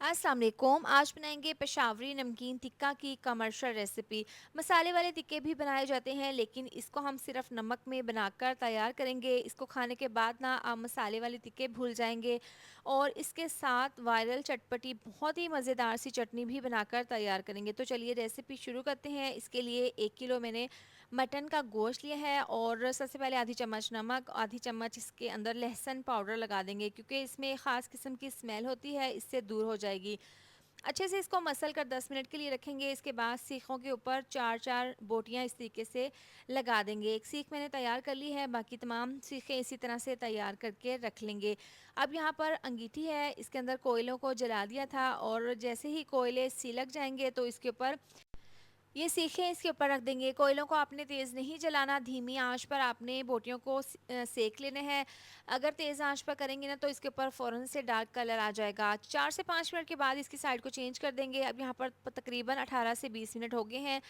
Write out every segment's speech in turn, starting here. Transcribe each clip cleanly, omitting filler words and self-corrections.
अस्सलाम वालेकुम। आज बनाएंगे पेशावरी नमकीन टिक्का की कमर्शियल रेसिपी। मसाले वाले टिक्के भी बनाए जाते हैं, लेकिन इसको हम सिर्फ नमक में बनाकर तैयार करेंगे। इसको खाने के बाद ना आप मसाले वाले टिक्के भूल जाएंगे। और इसके साथ वायरल चटपटी बहुत ही मज़ेदार सी चटनी भी बनाकर तैयार करेंगे। तो चलिए रेसिपी शुरू करते हैं। इसके लिए 1 किलो मैंने मटन का गोश्त लिया है, और सबसे पहले आधी चम्मच नमक, आधी चम्मच इसके अंदर लहसुन पाउडर लगा देंगे, क्योंकि इसमें ख़ास किस्म की स्मेल होती है, इससे दूर हो जाएगी। अच्छे से इसको मसल कर 10 मिनट के लिए रखेंगे। इसके बाद सीखों के ऊपर 4-4 बोटियाँ इस तरीके से लगा देंगे। एक सीख मैंने तैयार कर ली है, बाकी तमाम सीखें इसी तरह से तैयार करके रख लेंगे। अब यहाँ पर अंगीठी है, इसके अंदर कोयलों को जला दिया था, और जैसे ही कोयले सिलक जाएंगे तो इसके ऊपर ये सीखें इसके ऊपर रख देंगे। कोयलों को आपने तेज़ नहीं जलाना, धीमी आंच पर आपने बोटियों को सेक लेने हैं। अगर तेज़ आंच पर करेंगे ना तो इसके ऊपर फ़ौरन से डार्क कलर आ जाएगा। 4 से 5 मिनट के बाद इसकी साइड को चेंज कर देंगे। अब यहाँ पर तकरीबन 18 से 20 मिनट हो गए हैं,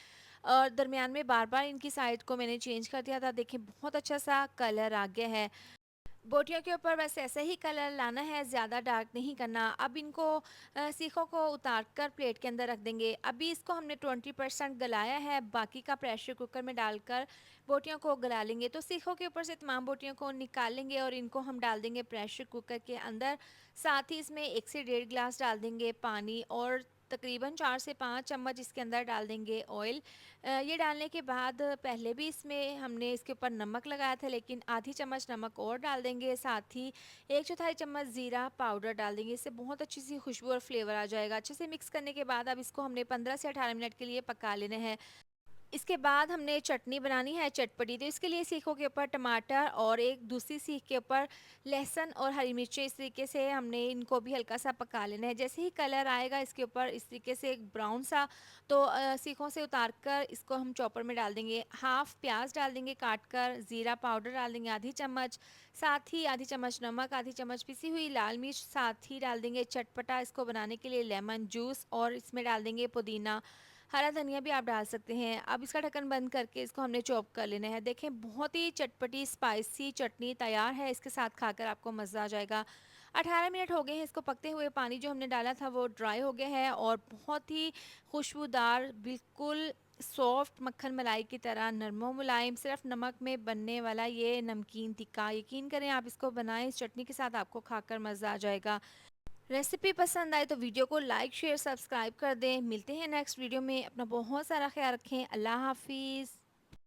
और दरमियान में बार-बार इनकी साइड को मैंने चेंज कर दिया था। देखिए बहुत अच्छा सा कलर आ गया है। बोटियों के ऊपर बस ऐसे ही कलर लाना है, ज़्यादा डार्क नहीं करना। अब इनको सीखों को उतार कर प्लेट के अंदर रख देंगे। अभी इसको हमने 20% गलाया है, बाकी का प्रेशर कुकर में डालकर बोटियों को गला लेंगे। तो सीखों के ऊपर से तमाम बोटियों को निकाल लेंगे, और इनको हम डाल देंगे प्रेशर कुकर के अंदर। साथ ही इसमें 1 से 1.5 गिलास डाल देंगे पानी, और तकरीबन 4 से 5 चम्मच इसके अंदर डाल देंगे ऑयल। ये डालने के बाद पहले भी इसमें हमने इसके ऊपर नमक लगाया था, लेकिन आधी चम्मच नमक और डाल देंगे। साथ ही 1/4 चम्मच ज़ीरा पाउडर डाल देंगे, इससे बहुत अच्छी सी खुशबू और फ्लेवर आ जाएगा। अच्छे से मिक्स करने के बाद अब इसको हमने 15 से 18 मिनट के लिए पका लेना है। इसके बाद हमने चटनी बनानी है चटपटी, तो इसके लिए सीखों के ऊपर टमाटर, और एक दूसरी सीख के ऊपर लहसुन और हरी मिर्चें, इस तरीके से हमने इनको भी हल्का सा पका लेना है। जैसे ही कलर आएगा इसके ऊपर इस तरीके से एक ब्राउन सा, तो सीखों से उतार कर इसको हम चॉपर में डाल देंगे। हाफ प्याज डाल देंगे काट कर, ज़ीरा पाउडर डाल देंगे आधी चम्मच, साथ ही आधी चम्मच नमक, आधी चम्मच पिसी हुई लाल मिर्च, साथ ही डाल देंगे चटपटा इसको बनाने के लिए लेमन जूस, और इसमें डाल देंगे पुदीना, हरा धनिया भी आप डाल सकते हैं। अब इसका ढक्कन बंद करके इसको हमने चॉप कर लेना है। देखें बहुत ही चटपटी स्पाइसी चटनी तैयार है, इसके साथ खाकर आपको मज़ा आ जाएगा। 18 मिनट हो गए हैं इसको पकते हुए। पानी जो हमने डाला था वो ड्राई हो गया है, और बहुत ही खुशबूदार, बिल्कुल सॉफ्ट मक्खन मलाई की तरह नरम व मुलायम, सिर्फ नमक में बनने वाला ये नमकीन टिक्का, यकीन करें आप इसको बनाएं, इस चटनी के साथ आपको खाकर मज़ा आ जाएगा। रेसिपी पसंद आए तो वीडियो को लाइक शेयर सब्सक्राइब कर दें। मिलते हैं नेक्स्ट वीडियो में। अपना बहुत सारा ख्याल रखें। अल्लाह हाफिज़।